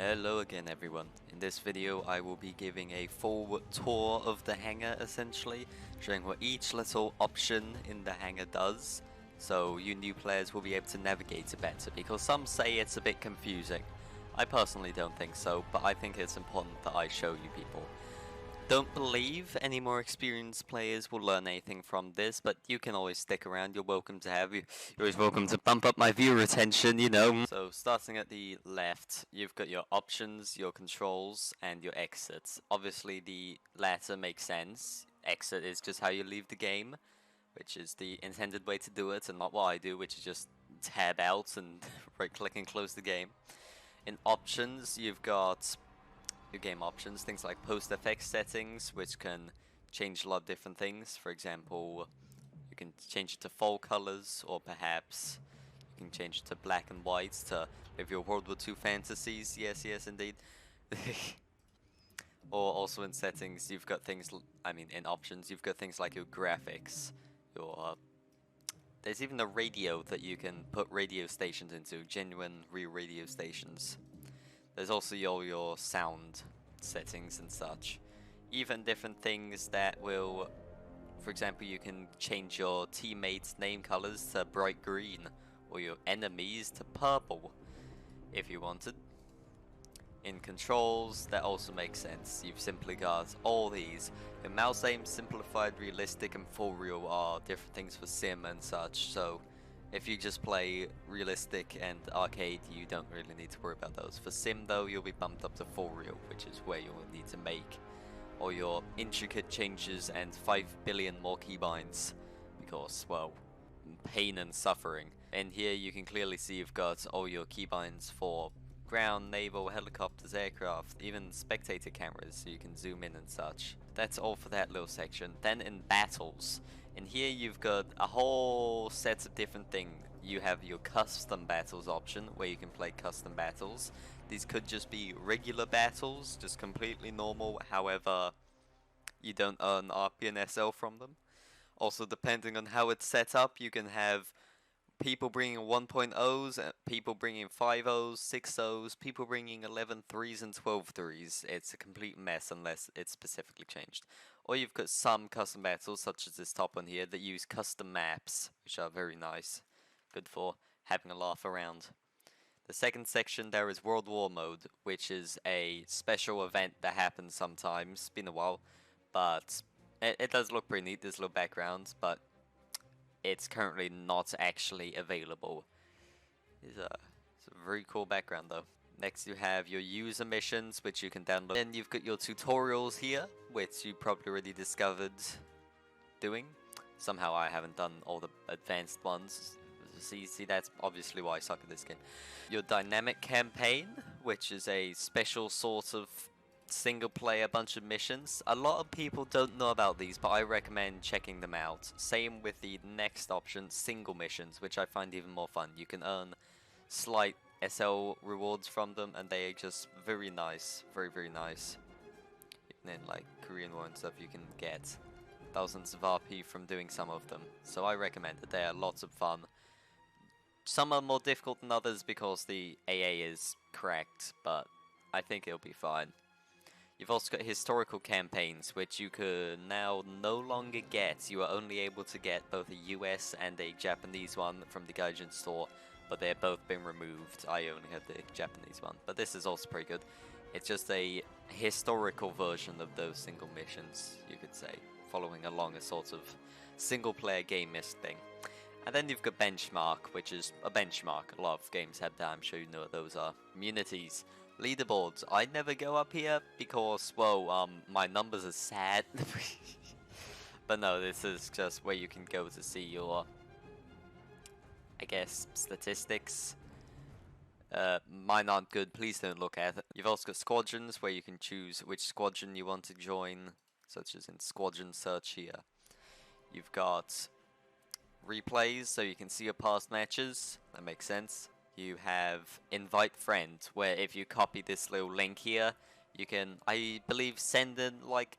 Hello again everyone. In this video I will be giving a full tour of the hangar essentially, showing what each little option in the hangar does, so you new players will be able to navigate it better, because some say it's a bit confusing. I personally don't think so, but I think it's important that I show you people. Don't believe any more experienced players will learn anything from this, but you can always stick around. You're welcome to have you. You're always welcome to bump up my viewer retention, you know. So starting at the left, you've got your options, your controls, and your exits. Obviously the latter makes sense. Exit is just how you leave the game, which is the intended way to do it, and not what I do, which is just tab out and right click and close the game. In options, you've got your game options, things like post effects settings, which can change a lot of different things. For example, you can change it to fall colors, or perhaps you can change it to black and white to live your World War II fantasies. Yes, indeed. Or also in settings, you've got things, in options, you've got things like your graphics, your there's even a radio that you can put radio stations into, genuine real radio stations. There's also your sound settings and such. Even different things that will, for example, you can change your teammates' name colors to bright green, or your enemies to purple, if you wanted. In controls, that also makes sense. You've simply got all these. The mouse aim, simplified, realistic, and full real are different things for sim and such, so if you just play realistic and arcade, you don't really need to worry about those. For sim though, you'll be bumped up to full real, which is where you'll need to make all your intricate changes and 5 billion more keybinds, because, well, pain and suffering. And here you can clearly see you've got all your keybinds for ground, naval, helicopters, aircraft, even spectator cameras, so you can zoom in and such. That's all for that little section. Then in battles, in here you've got a whole set of different things. You have your custom battles option, where you can play custom battles. These could just be regular battles, just completely normal, however you don't earn RP and SL from them. Also, depending on how it's set up, you can have people bringing 1.0s, people bringing 5.0s, 6.0s, people bringing 11 3s and 12 3s. It's a complete mess unless it's specifically changed. Or you've got some custom battles, such as this top one here, that use custom maps, which are very nice. Good for having a laugh around. The second section there is World War Mode, which is a special event that happens sometimes. It's been a while, but it does look pretty neat, this little background, but it's currently not actually available. It's a very cool background though. Next you have your user missions, which you can download. Then you've got your tutorials here, which you probably already discovered doing. Somehow I haven't done all the advanced ones. See, that's obviously why I suck at this game. Your dynamic campaign, which is a special sort of single player bunch of missions. A lot of people don't know about these, but I recommend checking them out. Same with the next option, single missions, which I find even more fun. You can earn slight SL rewards from them, and they are just very nice, very nice. And then like Korean War and stuff, you can get thousands of RP from doing some of them, so I recommend it. They are lots of fun. Some are more difficult than others because the AA is cracked, but I think it'll be fine. You've also got historical campaigns, which you can now no longer get. You are only able to get both a US and a Japanese one from the Gaijin store, but they've both been removed. I only had the Japanese one, but this is also pretty good. It's just a historical version of those single missions, you could say, following along a sort of single-player game-mist thing. And then you've got Benchmark, which is a benchmark. A lot of games have that, I'm sure you know what those are. Immunities. Leaderboards. I never go up here because, well, my numbers are sad. But no, this is just where you can go to see your, I guess, statistics. Mine aren't good, please don't look at it. You've also got squadrons, where you can choose which squadron you want to join, such as in squadron search here. You've got replays, so you can see your past matches. That makes sense. You have invite friend, where if you copy this little link here, you can, I believe, send an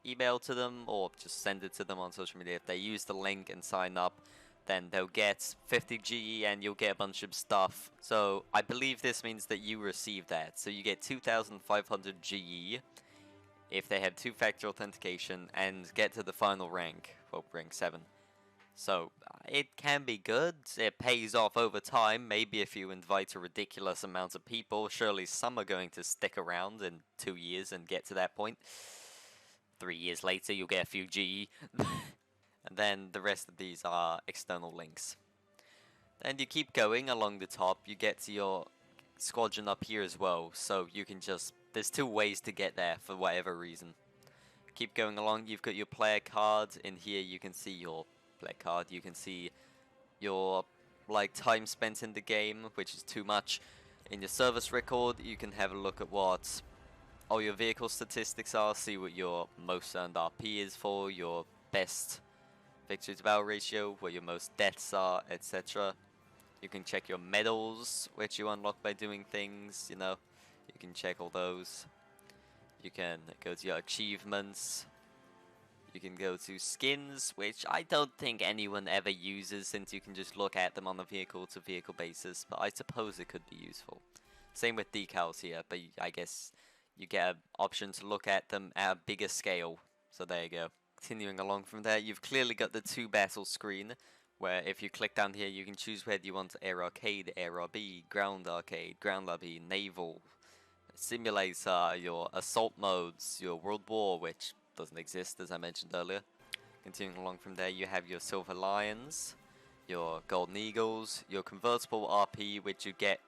email to them, or just send it to them on social media. If they use the link and sign up, then they'll get 50 GE and you'll get a bunch of stuff. So I believe this means that you receive that. So you get 2,500 GE if they have two-factor authentication and get to the final rank, well, rank 7. So it can be good, it pays off over time. Maybe if you invite a ridiculous amount of people, surely some are going to stick around in 2 years and get to that point. 3 years later, you'll get a few GE. And then the rest of these are external links. Then you keep going along the top, you get to your squadron up here as well, so you can just, there's 2 ways to get there for whatever reason. Keep going along, you've got your player card. In here you can see your player card, you can see your like time spent in the game, which is too much. In your service record, you can have a look at what all your vehicle statistics are, see what your most earned RP is for, your best victory to battle ratio, where your most deaths are, etc. You can check your medals, which you unlock by doing things, you know. You can check all those. You can go to your achievements. You can go to skins, which I don't think anyone ever uses since you can just look at them on a vehicle to vehicle basis, but I suppose it could be useful. Same with decals here, but I guess you get an option to look at them at a bigger scale. So there you go. Continuing along from there, you've clearly got the 2 battle screen, where if you click down here, you can choose whether you want air arcade, air RB, ground arcade, ground RB, naval, simulator, your assault modes, your world war, which doesn't exist as I mentioned earlier. Continuing along from there, you have your silver lions, your golden eagles, your convertible RP, which you get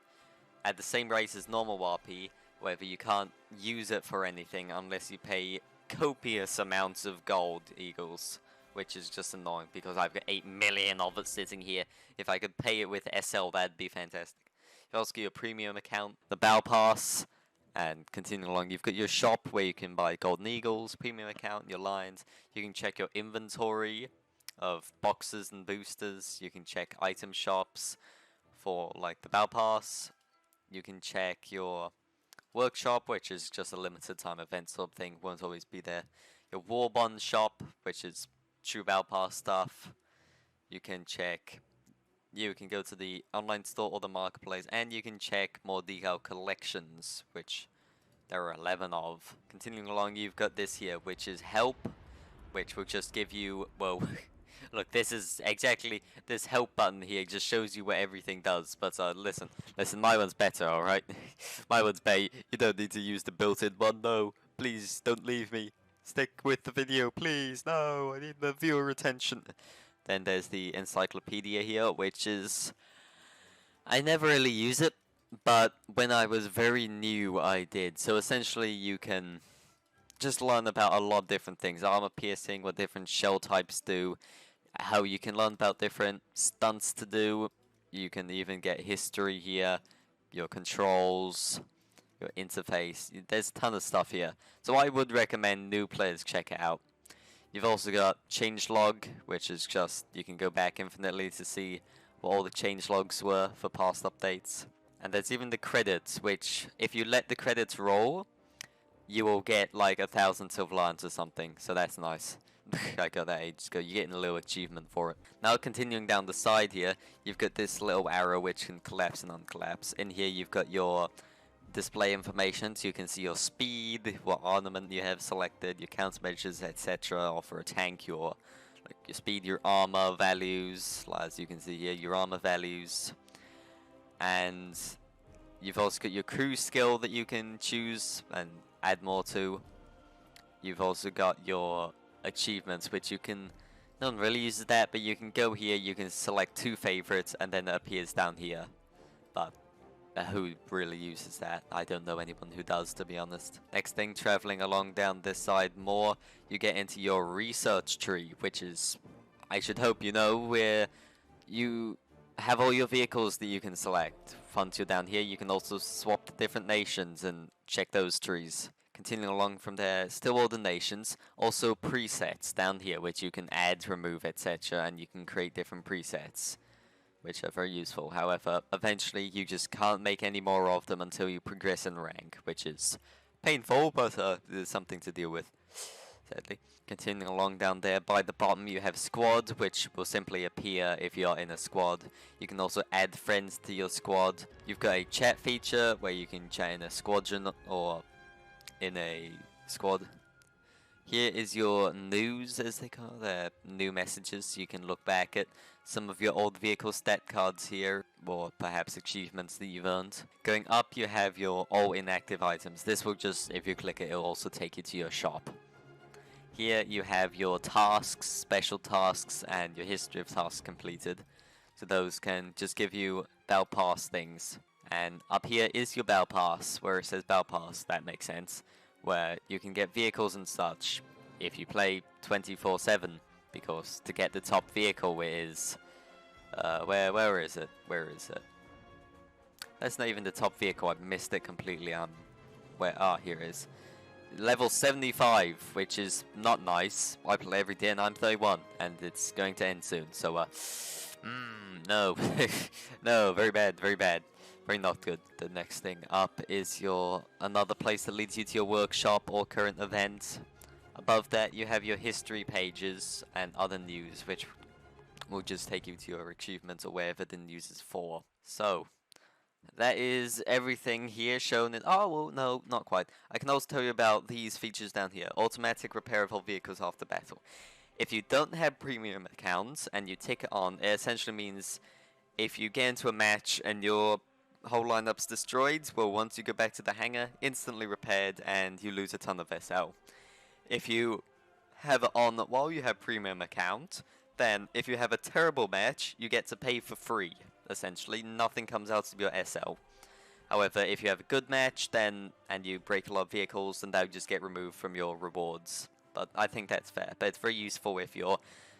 at the same rate as normal RP, however you can't use it for anything unless you pay copious amounts of gold eagles, which is just annoying because I've got 8 million of it sitting here. If I could pay it with SL, that'd be fantastic. You also get your premium account, the Battle Pass, and continuing along, you've got your shop where you can buy golden eagles, premium account, your lions. You can check your inventory of boxes and boosters. You can check item shops for like the Battle Pass. You can check your workshop, which is just a limited time event sort of thing, won't always be there. Your war bond shop, which is true Battle Pass stuff. You can check, you can go to the online store or the marketplace, and you can check more decal collections, which there are 11 of. Continuing along, you've got this here, which is help, which will just give you, well, look, this is exactly, this help button here just shows you what everything does, but listen, my one's better, alright? My one's better, you don't need to use the built-in one, no, please, don't leave me. Stick with the video, please, no, I need the viewer retention. Then there's the encyclopedia here, which is, I never really use it, but when I was very new I did. So essentially you can just learn about a lot of different things, armor piercing, what different shell types do, how you can learn about different stunts to do. You can even get history here, your controls, your interface. There's a ton of stuff here. So I would recommend new players check it out. You've also got changelog, which is just, you can go back infinitely to see what all the changelogs were for past updates. And there's even the credits, which if you let the credits roll, you will get like 1,000 silver lions or something, so that's nice. I got that ages ago. You're getting a little achievement for it. Now continuing down the side here, you've got this little arrow which can collapse and uncollapse. In here you've got your display information, so you can see your speed, what ornament you have selected, your countermeasures, etc. Or for a tank, your speed, your armor values, as you can see here, your armor values. And you've also got your crew skill that you can choose and add more to. You've also got your achievements, which you can, no one really uses that, but you can go here, you can select 2 favorites, and then it appears down here. But who really uses that? I don't know anyone who does, to be honest. Next thing, traveling along down this side more, you get into your research tree, which is, I should hope you know, where you have all your vehicles that you can select. Once you're down here, you can also swap to different nations and check those trees. Continuing along from there, still all the nations, also presets down here, which you can add, remove, etc. And you can create different presets, which are very useful. However, eventually you just can't make any more of them until you progress in rank, which is painful, but there's something to deal with. sadly. Continuing along down there, by the bottom you have squad, which will simply appear if you're in a squad. You can also add friends to your squad. You've got a chat feature where you can chat in a squadron or in a squad. Here is your news, as they call it, new messages. You can look back at some of your old vehicle stat cards here, or perhaps achievements that you've earned. Going up, you have your all inactive items. This will just, if you click it, it'll also take you to your shop. Here you have your tasks, special tasks, and your history of tasks completed. So those can just give you Battle Pass things. And up here is your Battle Pass, where it says Battle Pass. That makes sense. Where you can get vehicles and such if you play 24/7, because to get the top vehicle is where is it? Where is it? That's not even the top vehicle. I've missed it completely. Here it is. Level 75, which is not nice. I play every day and I'm 31, and it's going to end soon. So no, no, very bad, very bad. Very not good. The next thing up is another place that leads you to your workshop or current events. Above that you have your history pages and other news, which will just take you to your achievements or wherever the news is for. So that is everything here shown in... Oh, well, no, not quite. I can also tell you about these features down here. Automatic repair of all vehicles after battle. If you don't have premium accounts and you tick it on, it essentially means if you get into a match and your whole lineup's destroyed, well, once you go back to the hangar, instantly repaired and you lose a ton of SL. If you have it on while you have premium account, then if you have a terrible match, you get to pay for free, essentially. Nothing comes out of your SL. However, if you have a good match, then and you break a lot of vehicles, then that would just get removed from your rewards. But I think that's fair. But it's very useful if you're,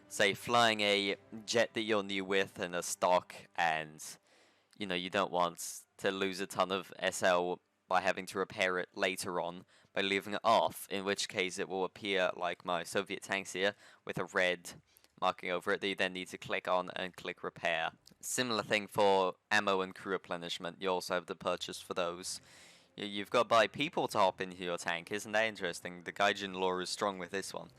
say, flying a jet that you're new with and a stock, and you don't want to lose a ton of SL by having to repair it later on by leaving it off, in which case it will appear like my Soviet tanks here with a red marking over it that you then need to click on and click repair. Similar thing for ammo and crew replenishment. You also have to purchase for those. You've got to buy people to hop into your tank. Isn't that interesting? The Gaijin lore is strong with this one.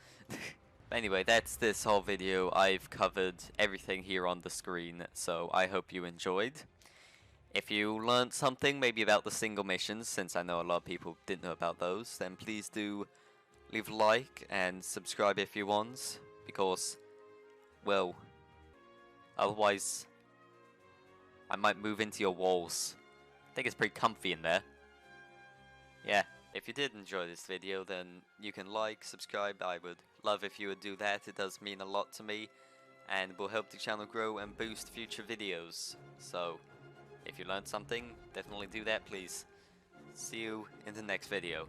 Anyway, that's this whole video. I've covered everything here on the screen, so I hope you enjoyed. If you learned something, maybe about the single missions, since I know a lot of people didn't know about those, then please do leave a like and subscribe if you want, because, well, otherwise I might move into your walls. I think it's pretty comfy in there. Yeah, if you did enjoy this video, then you can like, subscribe. I would love if you would do that. It does mean a lot to me and will help the channel grow and boost future videos. So if you learned something, definitely do that, please. See you in the next video.